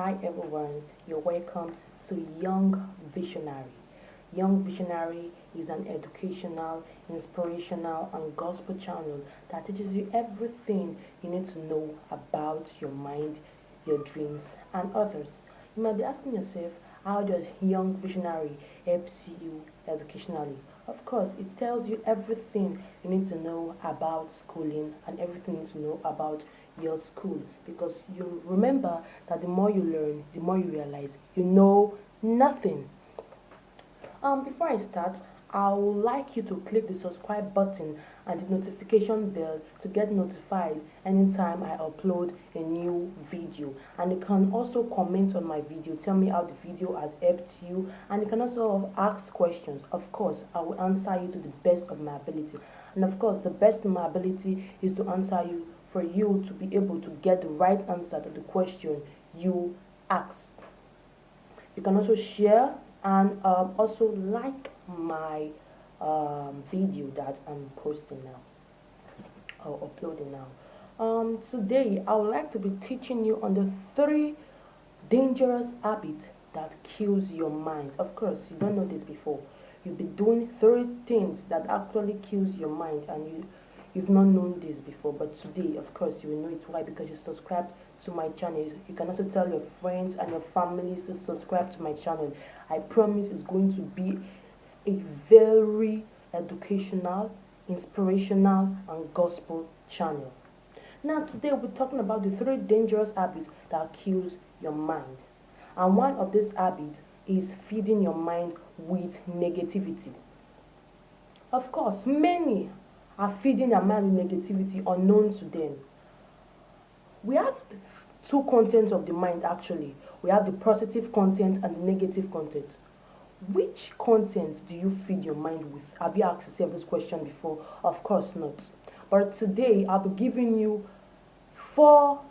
Hi everyone, you're welcome to Young Visionary. Young Visionary is an educational, inspirational, and gospel channel that teaches you everything you need to know about your mind, your dreams, and others. You might be asking yourself, how does Young Visionary help you educationally? Of course, it tells you everything you need to know about schooling and everything you need to know about your school, because you remember that the more you learn, the more you realize you know nothing. Before I start, I would like you to click the subscribe button and the notification bell to get notified anytime I upload a new video. And you can also comment on my video, tell me how the video has helped you, and you can also ask questions. Of course, I will answer you to the best of my ability. And of course, the best of my ability is to answer you for you to be able to get the right answer to the question you ask. You can also share and also like my video that I'm posting now or uploading now. Today, I would like to be teaching you on the 3 dangerous habits that kills your mind. Of course, you don't know this before. You've been doing 3 things that actually kills your mind, and you've not known this before. But today, of course, you will know it. Why? Because you subscribed to my channel. You can also tell your friends and your families to subscribe to my channel. I promise it's going to be a very educational, inspirational, and gospel channel. Now today we're talking about the 3 dangerous habits that kills your mind. And one of these habits is feeding your mind with negativity. Of course, many are feeding their mind with negativity unknown to them. We have 2 contents of the mind actually. We have the positive content and the negative content. Which content do you feed your mind with? Have you asked yourself this question before? Of course not. But today I'll be giving you 4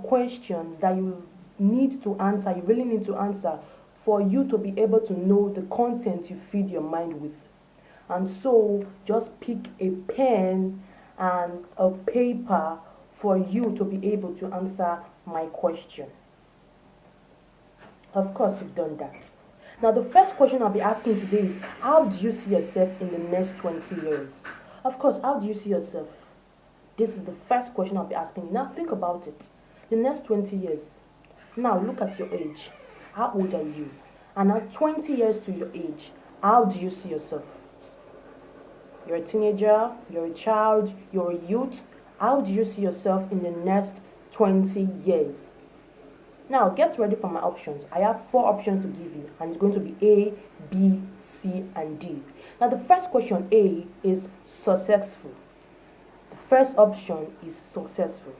questions that you need to answer. You really need to answer for you to be able to know the content you feed your mind with. And so just pick a pen and a paper for you to be able to answer my question. Of course, you've done that. Now, the first question I'll be asking today is, how do you see yourself in the next 20 years? Of course, how do you see yourself? This is the first question I'll be asking you. Now, think about it. The next 20 years. Now, look at your age. How old are you? And now, 20 years to your age, how do you see yourself? You're a teenager, you're a child, you're a youth. How do you see yourself in the next 20 years? Now, get ready for my options. I have 4 options to give you, and it's going to be A, B, C, and D. Now, the first question, A, is successful. The first option is successful.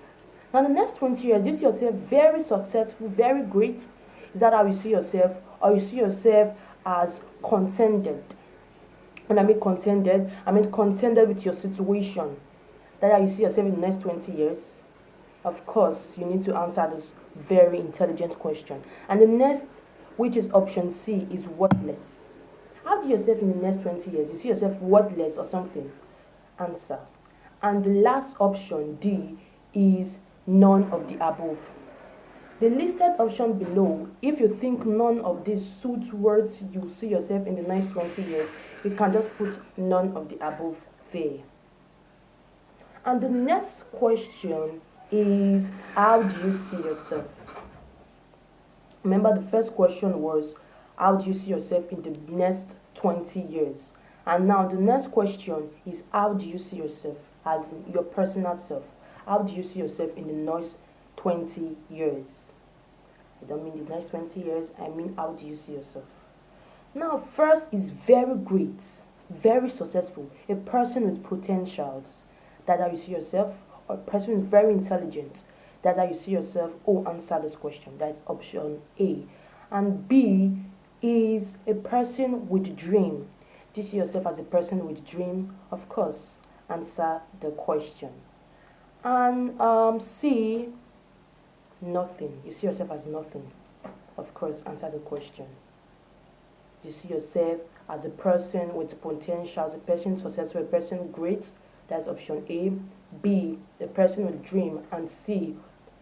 Now, the next 20 years, you see yourself very successful, very great. Is that how you see yourself? Or you see yourself as contented? When I mean contented, I mean contented with your situation. That how you see yourself in the next 20 years? Of course, you need to answer this very intelligent question. And the next, which is option C, is worthless. How do you see yourself in the next 20 years? You see yourself worthless or something? Answer. And the last option, D, is none of the above. The listed option below, if you think none of these suits words you see yourself in the next 20 years, you can just put none of the above there. And the next question is, how do you see yourself? Remember, the first question was, how do you see yourself in the next 20 years? And now the next question is, how do you see yourself as in your personal self? How do you see yourself in the next 20 years? I don't mean the next 20 years, I mean how do you see yourself? Now, first is very great, very successful, a person with potentials. That's how you see yourself. Or a person who is very intelligent. That's how you see yourself. Oh, answer this question. That's option A. And B is a person with dream. Do you see yourself as a person with dream? Of course, answer the question. And C, nothing. You see yourself as nothing. Of course, answer the question. Do you see yourself as a person with potential, as a person successful, a person great? That's option A. B, a person with dream. And C,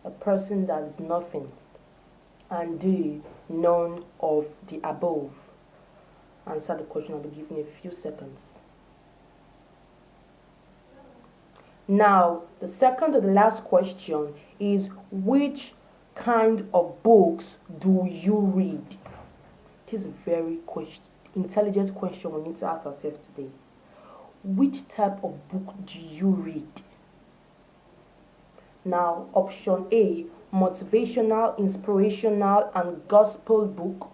a person that is nothing. And D, none of the above. Answer the question. I'll be giving you a few seconds. Now, the second to the last question is, which kind of books do you read? It is a very intelligent question we need to ask ourselves today. Which type of book do you read? Now, option A, motivational, inspirational, and gospel book.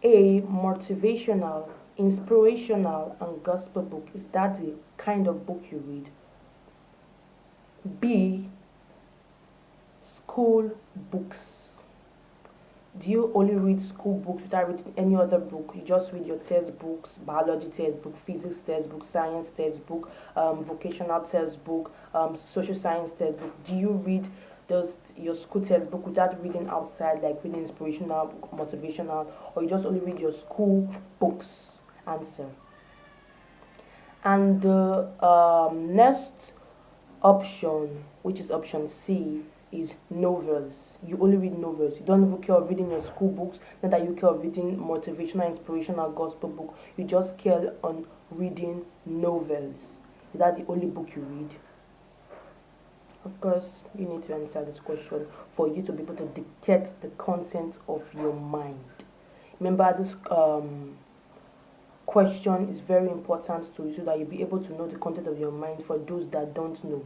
A, motivational, inspirational, and gospel book. Is that the kind of book you read? B, school books. Do you only read school books without reading any other book? You just read your textbooks, biology textbook, physics textbook, science textbook, vocational textbook, social science textbook. Do you read your school textbook without reading outside, like reading inspirational, motivational, or you just only read your school books? Answer. And the next option, which is option C, is novels. You only read novels. You don't even care of reading your school books, not that you care of reading motivational, inspirational, gospel book. You just care on reading novels. Is that the only book you read? Of course, you need to answer this question for you to be able to dictate the content of your mind. Remember, this question is very important to you so that you'll be able to know the content of your mind. For those that don't know,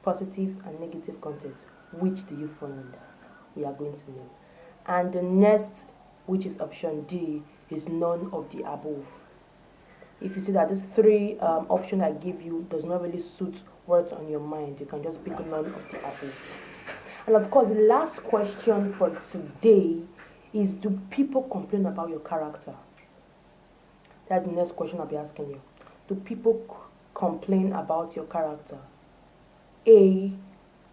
positive and negative content, which do you fall under? We are going to know. And the next, which is option D, is none of the above. If you see that these three options I give you does not really suit what's on your mind, you can just pick none of the above. And of course, the last question for today is, do people complain about your character? That's the next question I'll be asking you. Do people complain about your character? A,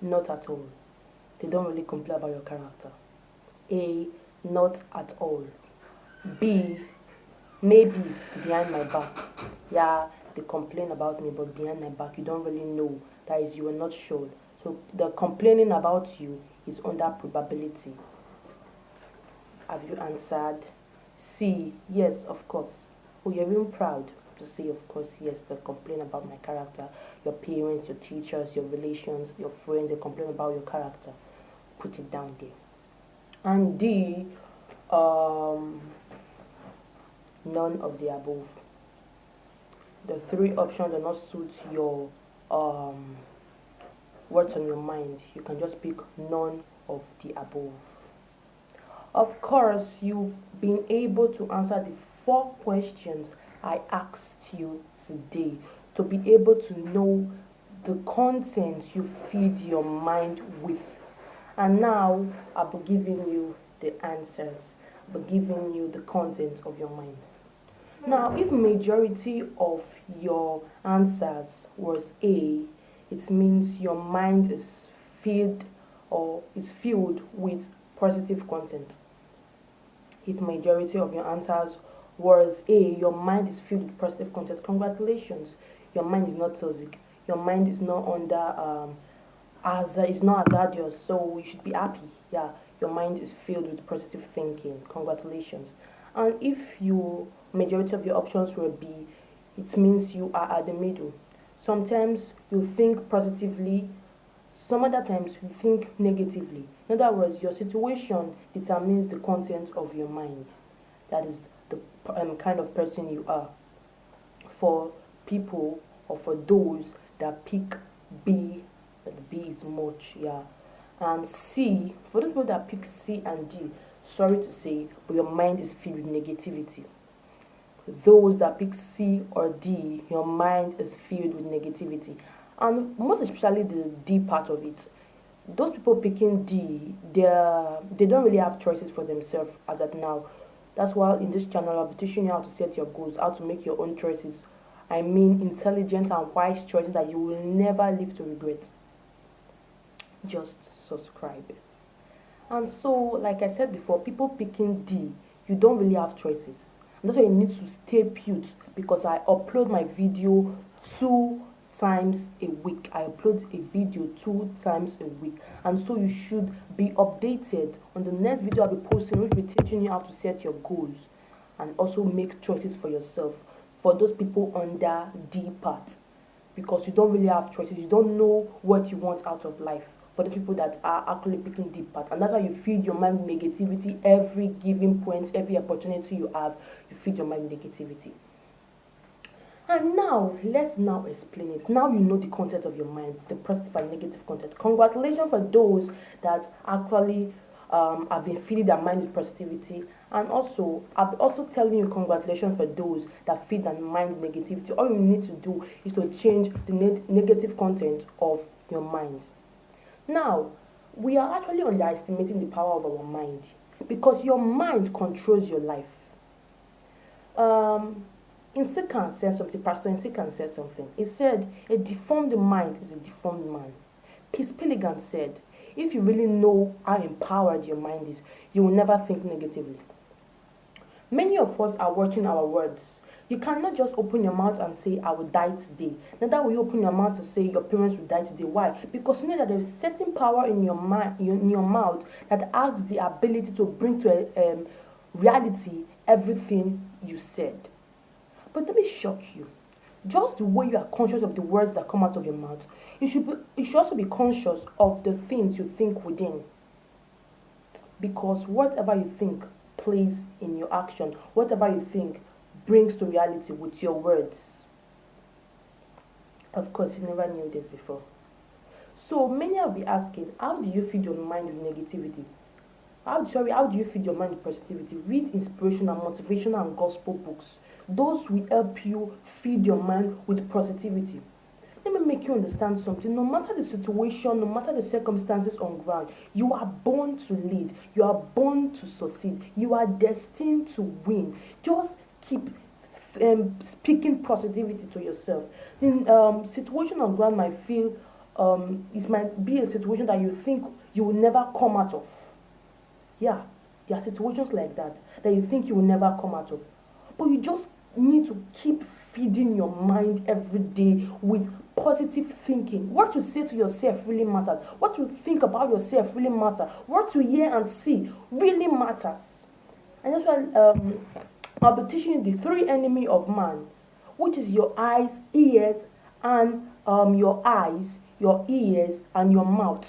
not at all. They don't really complain about your character. A, not at all. B, maybe behind my back. Yeah, they complain about me, but behind my back, you don't really know. That is, you are not sure. So the complaining about you is under probability. Have you answered? C, yes, of course. Oh, you're even proud to say, of course, yes, they complain about my character. Your parents, your teachers, your relations, your friends, they complain about your character. Put it down there. And D, none of the above. The three options do not suit your what's on your mind. You can just pick none of the above. Of course, you've been able to answer the 4 questions I asked you today to be able to know the content you feed your mind with. And now I'll be giving you the answers. I'll be giving you the content of your mind. Now, if majority of your answers was A, it means your mind is filled with positive content. If majority of your answers was A, your mind is filled with positive content, congratulations. Your mind is not toxic. Your mind is not under it's not hazardous, so you should be happy. Yeah, your mind is filled with positive thinking. Congratulations. And if your majority of your options were B, it means you are at the middle. Sometimes you think positively, some other times you think negatively. In other words, your situation determines the content of your mind. That is the kind of person you are. For people, or for those that pick B, that B is much, yeah. And C, for those people that pick C and D, sorry to say, but your mind is filled with negativity. Those that pick C or D, your mind is filled with negativity. And most especially the D part of it. Those people picking D, they don't really have choices for themselves as at now. That's why in this channel I'll be teaching you how to set your goals, how to make your own choices. I mean intelligent and wise choices that you will never live to regret. Just subscribe. And so, like I said before, people picking D, you don't really have choices. And that's why you need to stay put, because I upload my video 2 times a week. I upload a video 2 times a week, and so you should be updated on the next video I'll be posting, which will be teaching you how to set your goals and also make choices for yourself. For those people under D part, because you don't really have choices, you don't know what you want out of life. For the people that are actually picking deep part, and that's why you feed your mind with negativity every given point, every opportunity you have, you feed your mind with negativity. And now let's now explain it. Now you know the content of your mind, the positive and negative content. Congratulations for those that actually have been feeding their mind with positivity, and also I'll be also telling you congratulations for those that feed their mind with negativity. All you need to do is to change the negative content of your mind. Now, we are actually underestimating the power of our mind, because your mind controls your life. Insikan said something, Pastor Insikan said something. He said, a deformed mind is a deformed man. Peace Pilligan said, if you really know how empowered your mind is, you will never think negatively. Many of us are watching our words. You cannot just open your mouth and say, I will die today. Neither will you open your mouth to say your parents will die today. Why? Because you know that there is certain power in your mind, in your mouth, that has the ability to bring to reality everything you said. But let me shock you. Just the way you are conscious of the words that come out of your mouth, you should also be conscious of the things you think within. Because whatever you think plays in your action. Whatever you think brings to reality with your words. Of course, you never knew this before. So many will be asking, how do you feed your mind with negativity? How do you feed your mind with positivity? Read inspirational, motivational, and gospel books. Those will help you feed your mind with positivity. Let me make you understand something. No matter the situation, no matter the circumstances on ground, you are born to lead. You are born to succeed. You are destined to win. Just keep speaking positivity to yourself. The situation on ground might feel, it might be a situation that you think you will never come out of. Yeah, there are situations like that you think you will never come out of. But you just need to keep feeding your mind every day with positive thinking. What you say to yourself really matters. What you think about yourself really matters. What you hear and see really matters. And that's why I'll be teaching you the three enemies of man, which is your eyes, ears, and your eyes, your ears, and your mouth.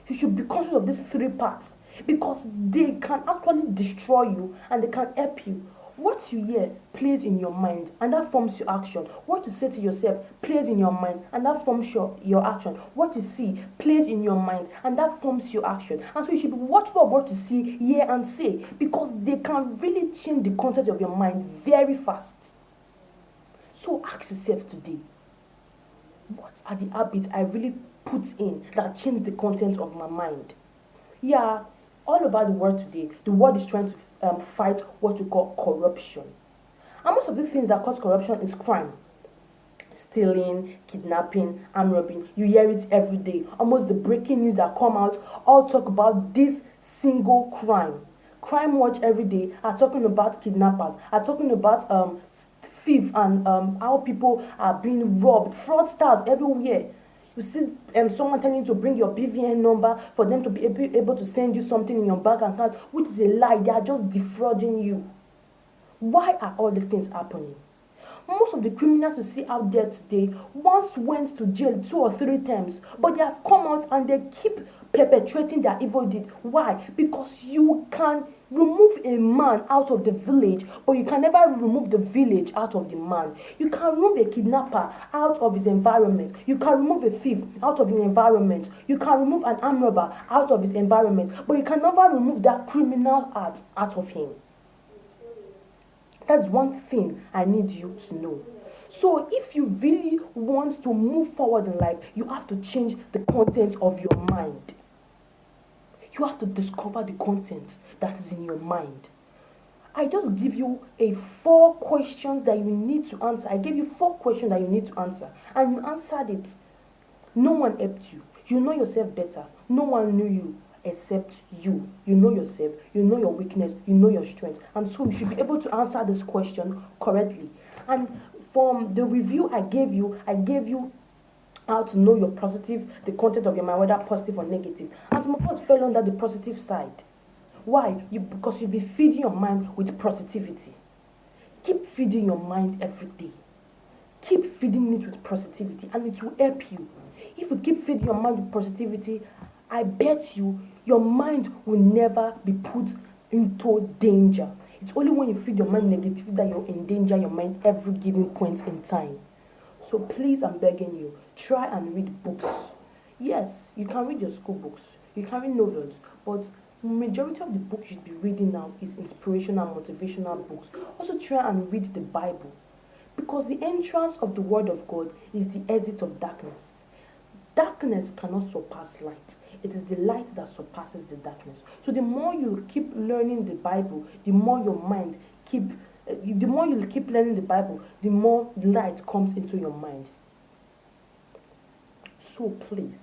You should be conscious of these three parts, because they can actually destroy you and they can help you. What you hear plays in your mind, and that forms your action. What you say to yourself plays in your mind, and that forms your action. What you see plays in your mind, and that forms your action. And so you should be watchful of what you see, hear, and say, because they can really change the content of your mind very fast. So ask yourself today, what are the habits I really put in that change the content of my mind? Yeah, all about the world today, the world is trying to fight what we call corruption. And most of the things that cause corruption is crime. Stealing, kidnapping, armed robbing. You hear it every day. Almost the breaking news that come out all talk about this single crime. Crime Watch every day are talking about kidnappers, are talking about thieves, and how people are being robbed. Fraudsters everywhere. You see someone telling you to bring your BVN number for them to be able to send you something in your bank account, which is a lie. They are just defrauding you. Why are all these things happening? Most of the criminals you see out there today once went to jail 2 or 3 times, but they have come out and they keep perpetrating their evil deed. Why? Because you can remove a man out of the village, but you can never remove the village out of the man. You can remove a kidnapper out of his environment. You can remove a thief out of his environment. You can remove an armed robber out of his environment, but you can never remove that criminal out of him. That's one thing I need you to know. So if you really want to move forward in life, you have to change the content of your mind. You have to discover the content that is in your mind. I just give you 4 questions that you need to answer. I gave you 4 questions that you need to answer, and you answered it. No one helped you. You know yourself better. No one knew you except you. You know yourself. You know your weakness. You know your strength. And so you should be able to answer this question correctly. And from the review I gave you how to know your positive, the content of your mind, whether positive or negative. And some of us fell under the positive side. Why? Because you'll be feeding your mind with positivity. Keep feeding your mind every day. Keep feeding it with positivity, and it will help you. If you keep feeding your mind with positivity, I bet you your mind will never be put into danger. It's only when you feed your mind negativity that you endanger your mind every given point in time. So please, I'm begging you, try and read books. Yes, you can read your school books, you can read novels, but majority of the books you should be reading now is inspirational, motivational books. Also try and read the Bible, because the entrance of the word of God is the exit of darkness. Darkness cannot surpass light. It is the light that surpasses the darkness. So the more you keep learning the Bible, the more your mind the more you keep learning the Bible, the more light comes into your mind. So please,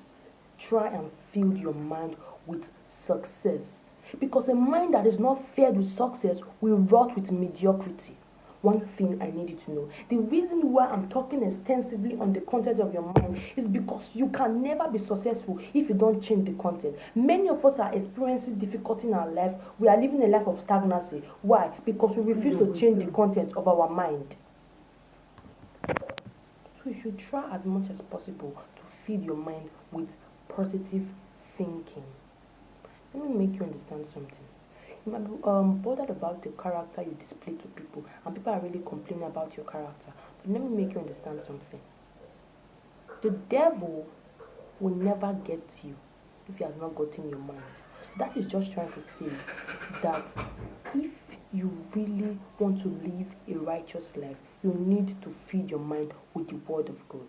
try and fill your mind with success. Because a mind that is not filled with success will rot with mediocrity. One thing I need you to know. The reason why I'm talking extensively on the content of your mind is because you can never be successful if you don't change the content. Many of us are experiencing difficulty in our life. We are living a life of stagnancy. Why? Because we refuse to change the content of our mind. So you should try as much as possible to feed your mind with positive thinking. Let me make you understand something. You might be bothered about the character you display to people, and people are really complaining about your character. But let me make you understand something. The devil will never get you if he has not gotten your mind. That is just trying to say that if you really want to live a righteous life, you need to feed your mind with the word of God.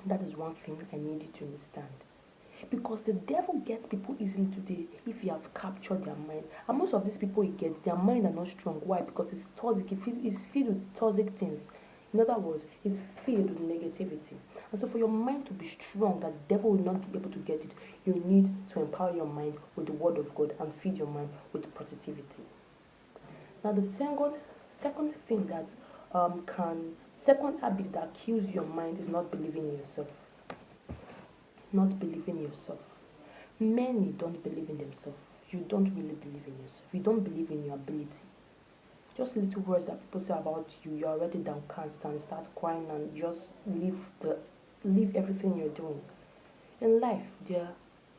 That is one thing I need you to understand. Because the devil gets people easily today if you have captured their mind. And most of these people he gets, their mind are not strong. Why? Because it's toxic. It's filled with toxic things. In other words, it's filled with negativity. And so for your mind to be strong, that the devil will not be able to get it, you need to empower your mind with the word of God and feed your mind with positivity. Now the second thing that second habit that kills your mind is not believing in yourself. Not believing in yourself. Many don't believe in themselves. You don't really believe in yourself. You don't believe in your ability. Just little words that people say about you, you're already downcast and start crying and just leave everything you're doing. In life, there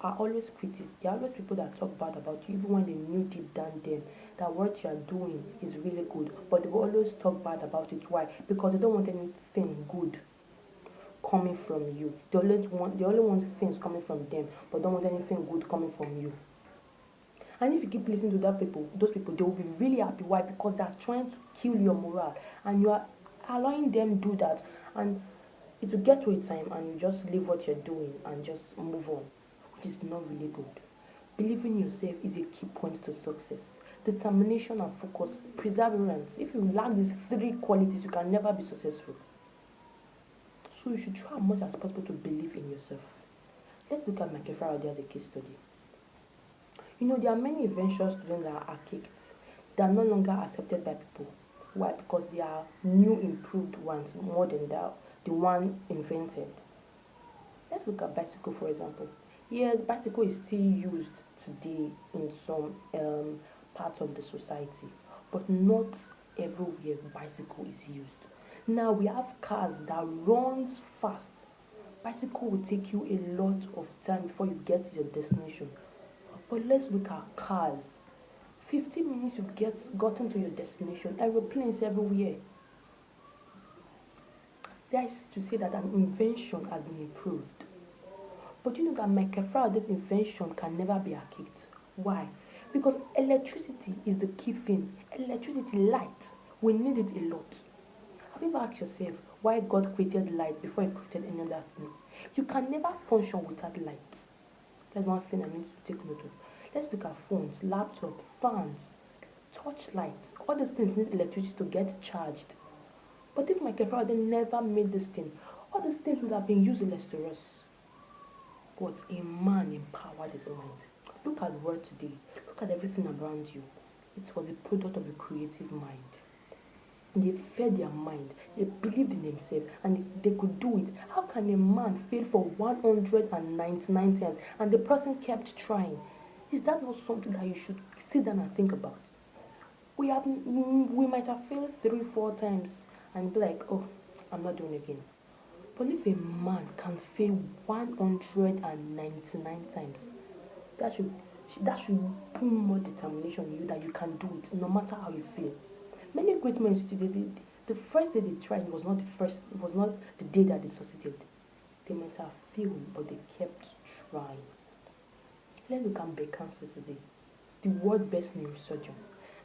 are always critics. There are always people that talk bad about you, even when they knew deep down them that what you are doing is really good. But they will always talk bad about it. Why? Because they don't want anything good coming from you. They only want things coming from them, but don't want anything good coming from you. And if you keep listening to those people, they will be really happy. Why? Because they are trying to kill your morale, and you are allowing them do that. And it will get to a time, and you just leave what you're doing and just move on, which is not really good. Believing in yourself is a key point to success. Determination and focus, perseverance. If you lack these three qualities, you can never be successful. So you should try as much as possible to believe in yourself. Let's look at Michael Faraday as a case study. There are many inventions students that are archaic. They are no longer accepted by people. Why? Because they are new, improved ones, more than the one invented. Let's look at bicycle, for example. Yes, bicycle is still used today in some parts of the society, but not everywhere bicycle is used. Now we have cars that runs fast. Bicycle will take you a lot of time before you get to your destination. But let's look at cars. 15 minutes you've gotten to your destination. Aeroplanes everywhere. That is to say that an invention has been improved. But you know that Michael Faraday's invention can never be archaic. Why? Because electricity is the key thing. Electricity, light, we need it a lot. Have you ever asked yourself why God created light before he created any other thing? You can never function without light. That's one thing I need to take note of. Let's look at phones, laptops, fans, torchlights. All these things need electricity to get charged. But if Michael Faraday never made this thing, all these things would have been useless to us. But a man empowered his mind. Look at the world today. Look at everything around you. It was a product of a creative mind. They fed their mind, they believed in themselves, and they could do it. How can a man fail for 199 times and the person kept trying? Is that not something that you should sit down and think about? We might have failed 3 4 times and be like, oh, I'm not doing it again. But if a man can fail 199 times, that should that should put more determination in you that you can do it no matter how you feel. Many great men today, the first day they tried was not the day that they succeeded. They might have failed, but they kept trying. Let's look at Bekansi today, the world best neurosurgeon.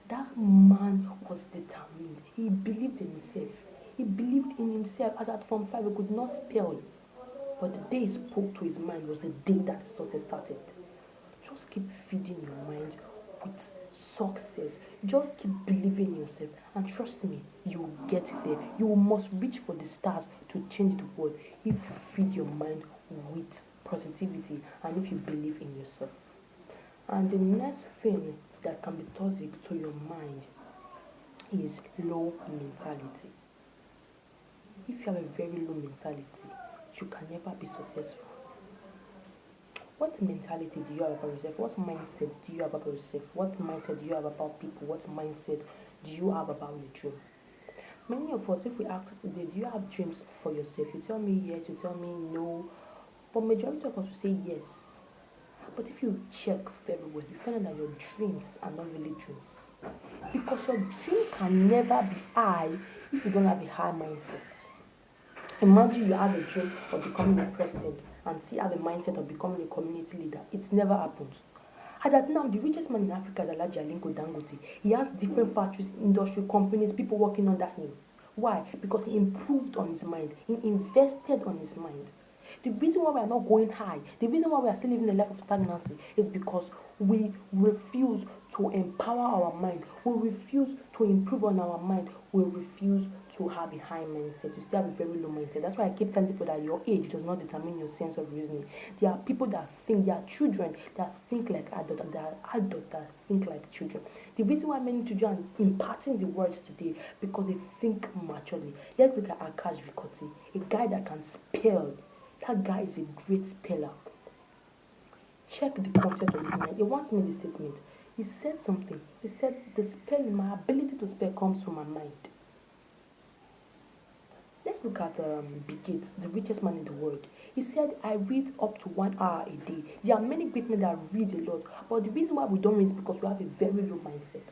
That man was determined. He believed in himself. He believed in himself as at Form 5 he could not spell. But the day he spoke to his mind was the day that success started. Just keep feeding your mind with success. Just keep believing in yourself. And trust me, you will get there. You must reach for the stars to change the world if you feed your mind with positivity and if you believe in yourself. And the next thing that can be toxic to your mind is low mentality. If you have a very low mentality, you can never be successful. What mentality do you have about yourself? What mindset do you have about yourself? What mindset do you have about people? What mindset do you have about your dream? Many of us, if we ask today, do you have dreams for yourself? You tell me yes, you tell me no. But majority of us will say yes. But if you check very well, you find out that your dreams are not really dreams. Because your dream can never be high if you don't have a high mindset. Imagine you have a dream of becoming a president and still have a mindset of becoming a community leader. It never happens. As at now, the richest man in Africa is Alhaji Aliko Dangote. He has different factories, industry companies, people working under him. Why? Because he improved on his mind. He invested on his mind. The reason why we are not going high, the reason why we are still living a life of stagnancy is because we refuse to empower our mind. We refuse to improve on our mind. We refuse to have a high mindset. You still have a very low mindset. That's why I keep telling people that your age does not determine your sense of reasoning. There are people that think, there are children that think like adults, and there are adults that think like children. The reason why many children are imparting the words today because they think maturely. Let's look at Akash Vikoti, a guy that can spell. That guy is a great speller. Check the content of his mind. He once made a statement. He said something. He said, the spelling, my ability to spell comes from my mind. Let's look at Bill Gates, the richest man in the world. He said, I read up to 1 hour a day. There are many great men that read a lot. But the reason why we don't read is because we have a very low mindset.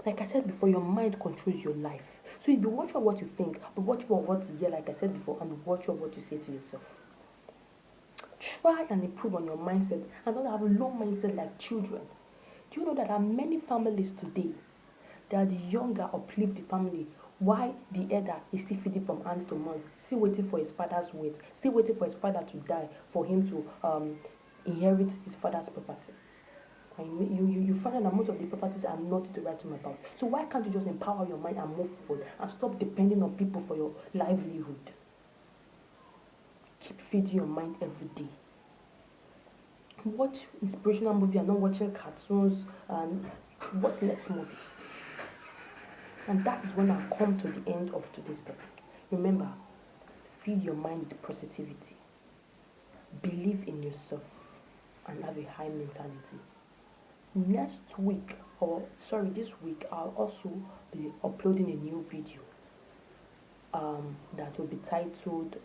Like I said before, your mind controls your life. So be watchful of what you think, be watchful of what you hear, like I said before, and be watchful of what you say to yourself. Try and improve on your mindset and don't have a low mindset like children. Do you know that there are many families today that the younger uplift the family while the elder is still feeding from hands to mouth, still waiting for his father's weight, still waiting for his father to die for him to inherit his father's property. And you find out that most of the properties are not to write him about. So why can't you just empower your mind and move forward and stop depending on people for your livelihood? Keep feeding your mind every day. Watch inspirational movie and not watching cartoons and watch less movie. And that is when I come to the end of today's topic. Remember, feed your mind with positivity. Believe in yourself and have a high mentality. This week, I'll also be uploading a new video that will be titled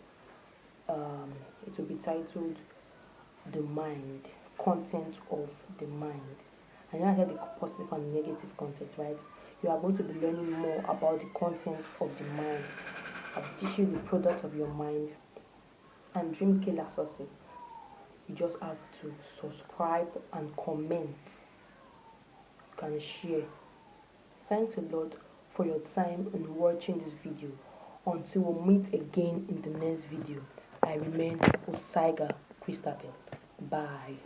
The Mind, Content of the Mind. And I have the positive and negative content, right? You are going to be learning more about the content of the mind. I'll teach you the product of your mind. And Dream Killer Success. You just have to subscribe and comment. You can share. Thanks a lot for your time in watching this video. Until we meet again in the next video, I remain Osaiga Christabel. Bye.